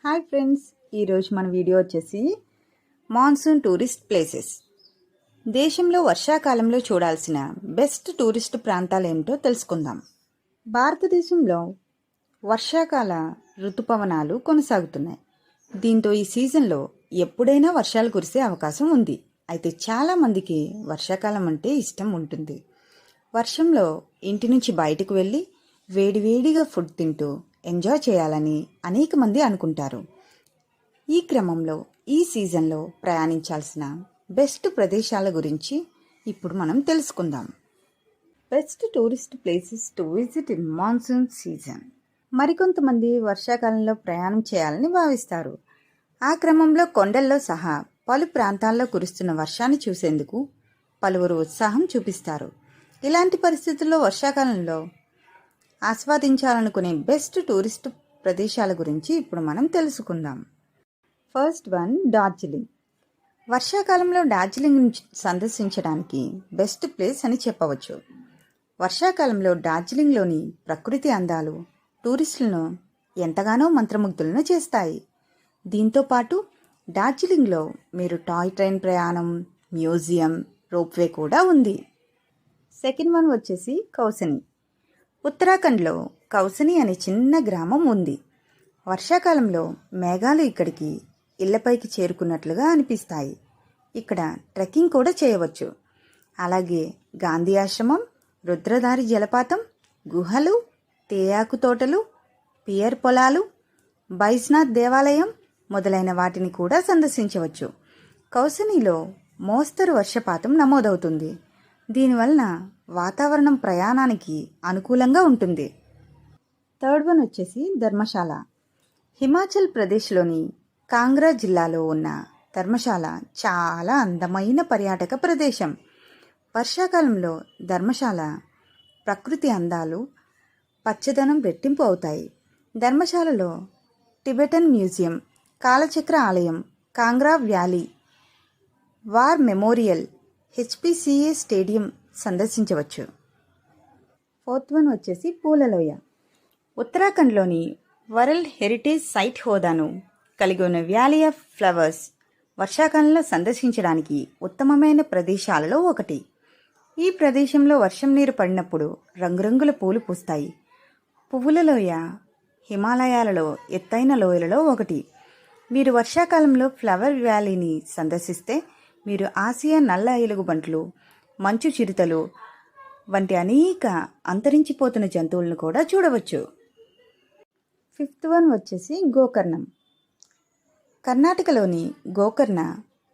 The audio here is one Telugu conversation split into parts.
హాయ్ ఫ్రెండ్స్, ఈరోజు మన వీడియో వచ్చేసి మాన్సూన్ టూరిస్ట్ ప్లేసెస్. దేశంలో వర్షాకాలంలో చూడాల్సిన బెస్ట్ టూరిస్ట్ ప్రాంతాలు ఏమిటో తెలుసుకుందాం. భారతదేశంలో వర్షాకాల ఋతుపవనాలు కొనసాగుతున్నాయి. దీంతో ఈ సీజన్లో ఎప్పుడైనా వర్షాలు కురిసే అవకాశం ఉంది. అయితే చాలామందికి వర్షాకాలం అంటే ఇష్టం ఉంటుంది. వర్షంలో ఇంటి నుంచి బయటకు వెళ్ళి వేడివేడిగా ఫుడ్ తింటూ ఎంజాయ్ చేయాలని అనేక మంది అనుకుంటారు. ఈ క్రమంలో ఈ సీజన్లో ప్రయాణించాల్సిన బెస్ట్ ప్రదేశాల గురించి ఇప్పుడు మనం తెలుసుకుందాం. Best tourist places to visit in monsoon season. మరికొంతమంది వర్షాకాలంలో ప్రయాణం చేయాలని భావిస్తారు. ఆ క్రమంలో కొండల్లో సహా పలు ప్రాంతాల్లో కురుస్తున్న వర్షాన్ని చూసేందుకు పలువురు ఉత్సాహం చూపిస్తారు. ఇలాంటి పరిస్థితుల్లో వర్షాకాలంలో ఆస్వాదించాలనుకునే బెస్ట్ టూరిస్ట్ ప్రదేశాల గురించి ఇప్పుడు మనం తెలుసుకుందాం. First one, Darjeeling. వర్షాకాలంలో డార్జిలింగ్ సందర్శించడానికి బెస్ట్ ప్లేస్ అని చెప్పవచ్చు. వర్షాకాలంలో డార్జిలింగ్లోని ప్రకృతి అందాలు టూరిస్టులను ఎంతగానో మంత్రముగ్ధులను చేస్తాయి. దీంతోపాటు డార్జిలింగ్లో మీరు టాయ్ ట్రైన్ ప్రయాణం, మ్యూజియం, రోప్వే కూడా ఉంది. సెకండ్ వన్ వచ్చేసి కౌసని. ఉత్తరాఖండ్లో కౌసని అనే చిన్న గ్రామం ఉంది. వర్షాకాలంలో మేఘాలు ఇక్కడికి ఇళ్లపైకి చేరుకున్నట్లుగా అనిపిస్తాయి. ఇక్కడ ట్రెక్కింగ్ కూడా చేయవచ్చు. అలాగే గాంధీ ఆశ్రమం, రుద్రధారి జలపాతం, గుహలు, తేయాకు తోటలు, పియర్ పొలాలు, బైస్నాథ్ దేవాలయం మొదలైన వాటిని కూడా సందర్శించవచ్చు. కౌసనీలో మోస్తరు వర్షపాతం నమోదవుతుంది. దీనివలన వాతావరణం ప్రయాణానికి అనుకూలంగా ఉంటుంది. థర్డ్ వన్ వచ్చేసి ధర్మశాల. హిమాచల్ ప్రదేశ్లోని కాంగ్రా జిల్లాలో ఉన్న ధర్మశాల చాలా అందమైన పర్యాటక ప్రదేశం. వర్షాకాలంలో ధర్మశాల ప్రకృతి అందాలు పచ్చదనం రెట్టింపు అవుతాయి. ధర్మశాలలో టిబెటన్ మ్యూజియం, కాలచక్ర ఆలయం, Kangra valley, war memorial, HPCA stadium సందర్శించవచ్చు. ఫోర్త్ వన్ వచ్చేసి పూలలోయ. ఉత్తరాఖండ్లోని వరల్డ్ హెరిటేజ్ సైట్ హోదాను కలిగి ఉన్న వ్యాలీ ఆఫ్ ఫ్లవర్స్ వర్షాకాలంలో సందర్శించడానికి ఉత్తమమైన ప్రదేశాలలో ఒకటి. ఈ ప్రదేశంలో వర్షం నీరు పడినప్పుడు రంగురంగుల పూలు పూస్తాయి. పువ్వుల లోయ హిమాలయాలలో ఎత్తైన లోయలలో ఒకటి. మీరు వర్షాకాలంలో ఫ్లవర్ వ్యాలీని సందర్శిస్తే మీరు ఆసియా నల్ల ఎలుగుబంట్లు, మంచు చిరుతలు వంటి అనేక అంతరించిపోతున్న జంతువులను కూడా చూడవచ్చు. ఫిఫ్త్ వన్ వచ్చేసి గోకర్ణం. కర్ణాటకలోని గోకర్ణ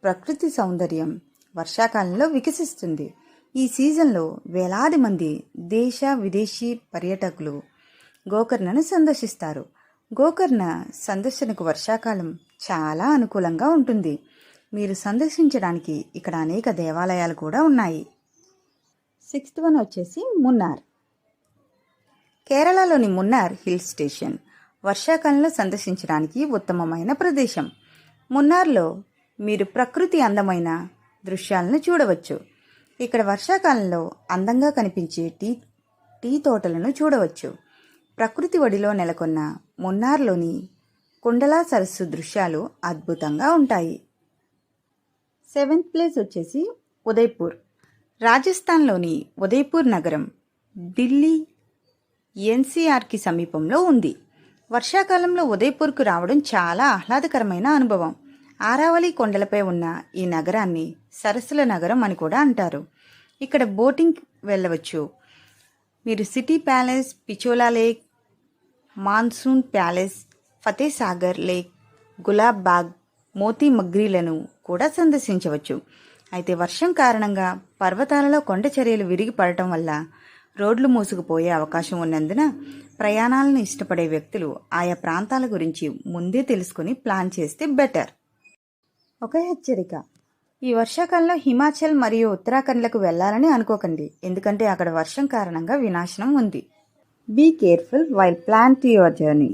ప్రకృతి సౌందర్యం వర్షాకాలంలో వికసిస్తుంది. ఈ సీజన్లో వేలాది మంది దేశ విదేశీ పర్యాటకులు గోకర్ణను సందర్శిస్తారు. గోకర్ణ సందర్శనకు వర్షాకాలం చాలా అనుకూలంగా ఉంటుంది. మీరు సందర్శించడానికి ఇక్కడ అనేక దేవాలయాలు కూడా ఉన్నాయి. సిక్స్త్ వన్ వచ్చేసి మున్నార్. కేరళలోని మున్నార్ హిల్ స్టేషన్ వర్షాకాలంలో సందర్శించడానికి ఉత్తమమైన ప్రదేశం. మున్నార్లో మీరు ప్రకృతి అందమైన దృశ్యాలను చూడవచ్చు. ఇక్కడ వర్షాకాలంలో అందంగా కనిపించే టీ తోటలను చూడవచ్చు. ప్రకృతి ఒడిలో నెలకొన్న మున్నార్లోని కుండలా సరస్సు దృశ్యాలు అద్భుతంగా ఉంటాయి. సెవెంత్ ప్లేస్ వచ్చేసి ఉదయ్పూర్. రాజస్థాన్లోని ఉదయ్పూర్ నగరం ఢిల్లీ ఎన్సీఆర్కి సమీపంలో ఉంది. వర్షాకాలంలో ఉదయ్పూర్కు రావడం చాలా ఆహ్లాదకరమైన అనుభవం. ఆరావళి కొండలపై ఉన్న ఈ నగరాన్ని సరస్సుల నగరం అని కూడా అంటారు. ఇక్కడ బోటింగ్ వెళ్ళవచ్చు. మీరు city palace, Pichola lake, monsoon palace, Fateh Sagar lake, Gulab Bagh, Moti మగ్రీలను కూడా సందర్శించవచ్చు. అయితే వర్షం కారణంగా పర్వతాలలో కొండ చర్యలు విరిగి పడటం వల్ల రోడ్లు మూసుకుపోయే అవకాశం ఉన్నందున ప్రయాణాలను ఇష్టపడే వ్యక్తులు ఆయా ప్రాంతాల గురించి ముందే తెలుసుకుని ప్లాన్ చేస్తే బెటర్. ఒక హెచ్చరిక: ఈ వర్షాకాలంలో హిమాచల్ మరియు ఉత్తరాఖండ్లకు వెళ్లాలని అనుకోకండి, ఎందుకంటే అక్కడ వర్షం కారణంగా వినాశనం ఉంది. Be careful while plan your journey.